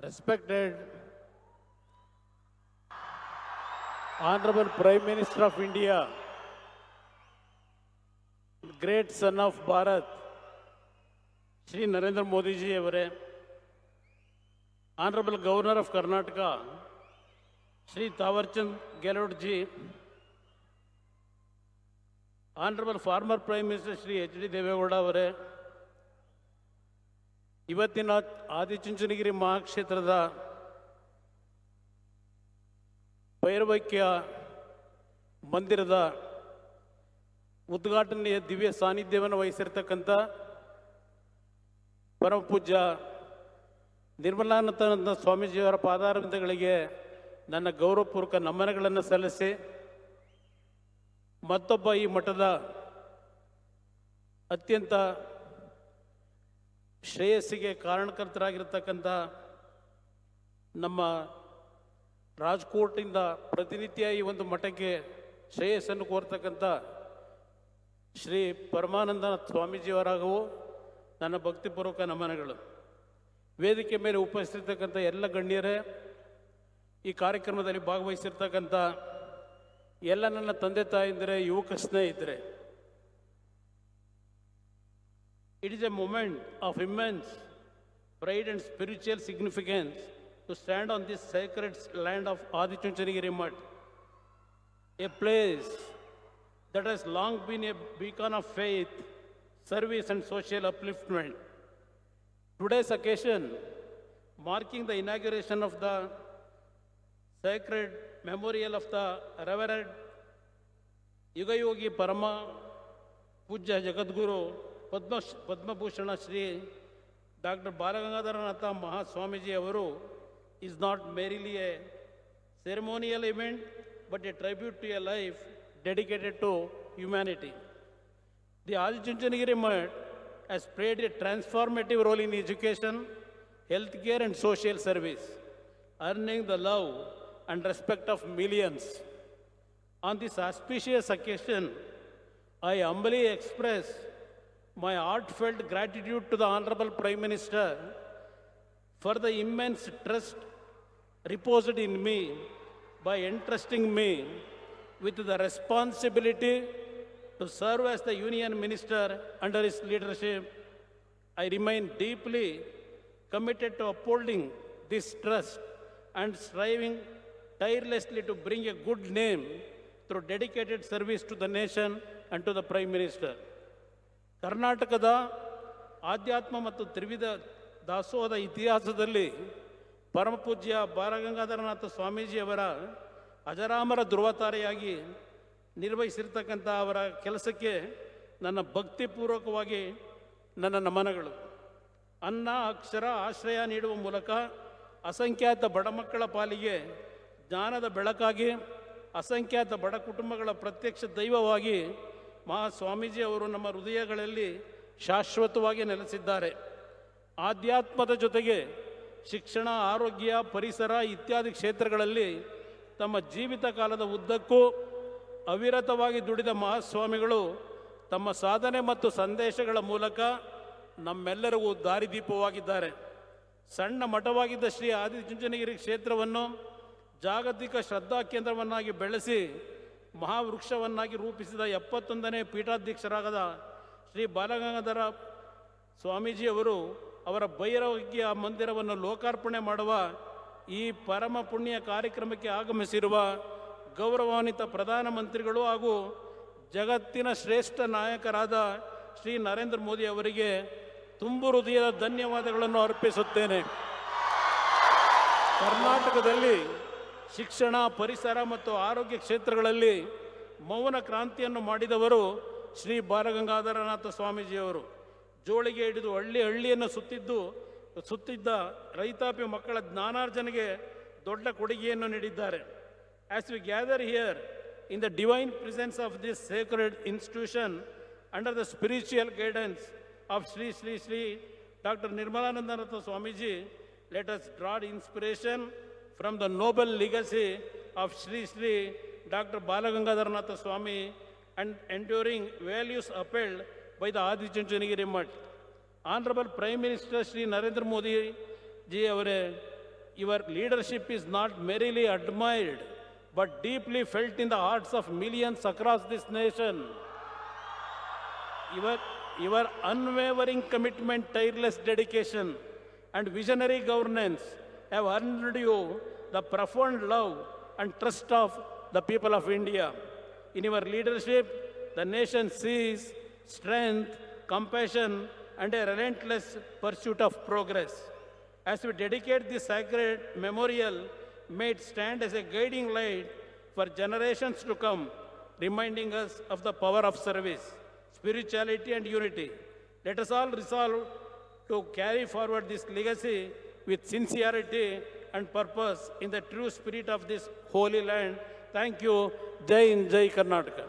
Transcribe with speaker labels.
Speaker 1: Respected Honorable Prime Minister of India, great son of Bharat, Shri Narendra Modi ji avare, Honorable Governor of Karnataka, Shri Tawarchand Gehlot ji, Honorable former Prime Minister Shri H.D. Devegowda avare, ಇವತ್ತಿನ ಆದಿಚುಂಚನಗಿರಿ ಮಹಾಕ್ಷೇತ್ರದ ಭೈರವೈಕ್ಯ ಮಂದಿರದ ಉದ್ಘಾಟನೆಯ ದಿವ್ಯ ಸಾನ್ನಿಧ್ಯವನ್ನು ವಹಿಸಿರ್ತಕ್ಕಂಥ ಪರಮ ಪೂಜ್ಯ ನಿರ್ಮಲಾನಂದ ಸ್ವಾಮೀಜಿಯವರ ಪಾದಾರವಿಂದಗಳಿಗೆ ನನ್ನ ಗೌರವಪೂರ್ವಕ ನಮನಗಳನ್ನು ಸಲ್ಲಿಸಿ, ಮತ್ತೊಬ್ಬ ಈ ಮಠದ ಅತ್ಯಂತ ಶ್ರೇಯಸ್ಸಿಗೆ ಕಾರಣಕರ್ತರಾಗಿರ್ತಕ್ಕಂಥ ನಮ್ಮ ರಾಜ್ಕೋಟಿಂದ ಪ್ರತಿನಿತ್ಯ ಈ ಒಂದು ಮಠಕ್ಕೆ ಶ್ರೇಯಸ್ಸನ್ನು ಕೋರ್ತಕ್ಕಂಥ ಶ್ರೀ ಪರಮಾನಂದ ಸ್ವಾಮೀಜಿಯವರಾಗೂ ನನ್ನ ಭಕ್ತಿಪೂರ್ವಕ ನಮನಗಳು. ವೇದಿಕೆ ಮೇಲೆ ಉಪಸ್ಥಿತಕ್ಕಂಥ ಎಲ್ಲ ಗಣ್ಯರೇ, ಈ ಕಾರ್ಯಕ್ರಮದಲ್ಲಿ ಭಾಗವಹಿಸಿರ್ತಕ್ಕಂಥ ಎಲ್ಲ ನನ್ನ ತಂದೆ ತಾಯಿಂದರೆ, ಯುವಕ ಸ್ನೇಹಿತರೆ, it is a moment of immense pride and spiritual significance to stand on this sacred land of Adichunchanagiri Mutt, a place that has long been a beacon of faith, service and social upliftment. Today's occasion, marking the inauguration of the sacred memorial of the Reverend Yugayogi Parama Pujya Jagadguru Padma Bhushan Shri doctor Balagangadharanatha Mahaswamiji ಅವರು is not merely a ceremonial event but a tribute to a life dedicated to humanity. The Adichunchanagiri Mutt has played a transformative role in education, healthcare and social service, earning the love and respect of millions. On this auspicious occasion, I humbly express my heartfelt gratitude to the Honorable Prime Minister for the immense trust reposed in me by entrusting me with the responsibility to serve as the Union Minister under his leadership. I remain deeply committed to upholding this trust and striving tirelessly to bring a good name through dedicated service to the nation and to the Prime Minister. ಕರ್ನಾಟಕದ ಆಧ್ಯಾತ್ಮ ಮತ್ತು ತ್ರಿವಿಧ ದಾಸೋಹದ ಇತಿಹಾಸದಲ್ಲಿ ಪರಮಪೂಜ್ಯ ಬಾಲಗಂಗಾಧರನಾಥ ಸ್ವಾಮೀಜಿಯವರ ಅಜರಾಮರ ಧ್ರುವತಾರೆಯಾಗಿ ನಿರ್ವಹಿಸಿರ್ತಕ್ಕಂಥ ಅವರ ಕೆಲಸಕ್ಕೆ ನನ್ನ ಭಕ್ತಿಪೂರ್ವಕವಾಗಿ ನನ್ನ ನಮನಗಳು. ಅನ್ನ, ಅಕ್ಷರ, ಆಶ್ರಯ ನೀಡುವ ಮೂಲಕ ಅಸಂಖ್ಯಾತ ಬಡ ಮಕ್ಕಳ ಪಾಲಿಗೆ ಜ್ಞಾನದ ಬೆಳಕಾಗಿ, ಅಸಂಖ್ಯಾತ ಬಡ ಕುಟುಂಬಗಳ ಪ್ರತ್ಯಕ್ಷ ದೈವವಾಗಿ ಮಹಾಸ್ವಾಮೀಜಿ ಅವರು ನಮ್ಮ ಹೃದಯಗಳಲ್ಲಿ ಶಾಶ್ವತವಾಗಿ ನೆಲೆಸಿದ್ದಾರೆ. ಆಧ್ಯಾತ್ಮದ ಜೊತೆಗೆ ಶಿಕ್ಷಣ, ಆರೋಗ್ಯ, ಪರಿಸರ ಇತ್ಯಾದಿ ಕ್ಷೇತ್ರಗಳಲ್ಲಿ ತಮ್ಮ ಜೀವಿತ ಕಾಲದ ಉದ್ದಕ್ಕೂ ಅವಿರತವಾಗಿ ದುಡಿದ ಮಹಾಸ್ವಾಮಿಗಳು ತಮ್ಮ ಸಾಧನೆ ಮತ್ತು ಸಂದೇಶಗಳ ಮೂಲಕ ನಮ್ಮೆಲ್ಲರಿಗೂ ದಾರಿದೀಪವಾಗಿದ್ದಾರೆ. ಸಣ್ಣ ಮಠವಾಗಿದ್ದ ಶ್ರೀ ಆದಿಚುಂಚನಗಿರಿ ಕ್ಷೇತ್ರವನ್ನು ಜಾಗತಿಕ ಶ್ರದ್ಧಾ ಕೇಂದ್ರವನ್ನಾಗಿ ಬೆಳೆಸಿ ಮಹಾವೃಕ್ಷವನ್ನಾಗಿ ರೂಪಿಸಿದ 71ನೇ ಪೀಠಾಧ್ಯಕ್ಷರಾದ ಶ್ರೀ ಬಾಲಗಂಗಾಧರ ಸ್ವಾಮೀಜಿಯವರು ಅವರ ಭೈರವೈಕ್ಯ ಮಂದಿರವನ್ನು ಲೋಕಾರ್ಪಣೆ ಮಾಡುವ ಈ ಪರಮ ಪುಣ್ಯ ಕಾರ್ಯಕ್ರಮಕ್ಕೆ ಆಗಮಿಸಿರುವ ಗೌರವಾನ್ವಿತ ಪ್ರಧಾನಮಂತ್ರಿಗಳು ಹಾಗೂ ಜಗತ್ತಿನ ಶ್ರೇಷ್ಠ ನಾಯಕರಾದ ಶ್ರೀ ನರೇಂದ್ರ ಮೋದಿ ಅವರಿಗೆ ತುಂಬು ಹೃದಯದ ಧನ್ಯವಾದಗಳನ್ನು ಅರ್ಪಿಸುತ್ತೇನೆ. ಕರ್ನಾಟಕದಲ್ಲಿ ಶಿಕ್ಷಣ, ಪರಿಸರ ಮತ್ತು ಆರೋಗ್ಯ ಕ್ಷೇತ್ರಗಳಲ್ಲಿ ಮೌನ ಕ್ರಾಂತಿಯನ್ನು ಮಾಡಿದವರು ಶ್ರೀ ಬಾಲಗಂಗಾಧರನಾಥ ಸ್ವಾಮೀಜಿಯವರು. ಜೋಳಿಗೆ ಹಿಡಿದು ಹಳ್ಳಿಯನ್ನು ಸುತ್ತಿದ್ದ ರೈತಾಪಿ ಮಕ್ಕಳ ಜ್ಞಾನಾರ್ಜನೆಗೆ ದೊಡ್ಡ ಕೊಡುಗೆಯನ್ನು ನೀಡಿದ್ದಾರೆ. As we gather here in the divine presence of this Sacred institution under the spiritual guidance of Shri doctor Nirmalanandanatha Swamiji, let us draw inspiration from the noble legacy of Sri Dr. Balagangadharanatha Swami and enduring values upheld by the Adichunchanagiri Mutt. Honorable Prime Minister Shri Narendra Modi ji ಅವರೇ, Your leadership is not merely admired, but deeply felt in the hearts of millions across this nation. Your unwavering commitment, tireless dedication, and visionary governance have earned you the profound love and trust of the people of India. In your leadership, the nation sees strength, compassion, and a relentless pursuit of progress. As we dedicate this sacred memorial, may it stand as a guiding light for generations to come, reminding us of the power of service, spirituality, and unity. Let us all resolve to carry forward this legacy with sincerity and purpose in the true spirit of this holy land. Thank you. Jai Hind, Jai Karnataka.